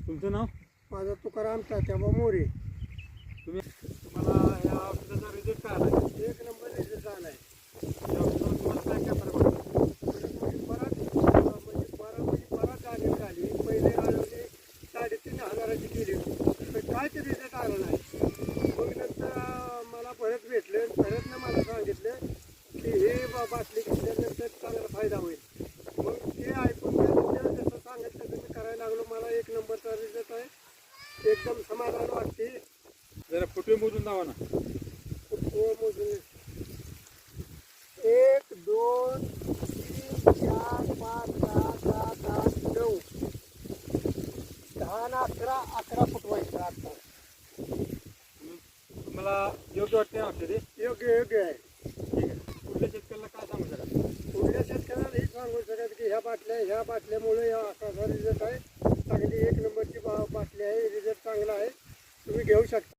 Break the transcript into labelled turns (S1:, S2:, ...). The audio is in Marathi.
S1: तुमचं नाव?
S2: माझा तुकाराम तात्याबा मोरे.
S1: तुम्हाला या औषधाचा रिझल्ट काय आला?
S2: एक नंबर रिझल्ट आला आहे.
S1: या औषधावर तुम्हाला काय काय फरक वाटतो?
S2: बराच जाणीव झाली. पहिले आळवली 3,500ची केली होती, पण काय ते रिझल्ट आला नाही. मग नंतर मला परत भेटलं, परत मला सांगितलं की हे बाटली घेतल्यानंतर चांगला फायदा होईल. मग ते ऐकून त्यानंतर जसं सांगितलं तसं मी करायला लागलो. मला एक नंबरचा रिझल्ट आहे. एकदम समाधान वाटते.
S1: जरा फुटवे मोजून दावा ना.
S2: मोजून 1 2 3 4 5 6 7 8 9 10 11 11 फुटवायचं आता.
S1: तुम्हाला योग्य वाटते औषधे?
S2: योग्य आहे.
S1: ठीक आहे. कुठल्या शेतकऱ्याला काय सांगू शकता?
S2: पुढल्या शेतकऱ्याला हे सांगू शकत की ह्या बाटल्यामुळे असा रिझल्ट आहे. चांगली एक नंबरची बाटली आहे. रिझल्ट चांगला आहे. तुम्ही घेऊ शकता.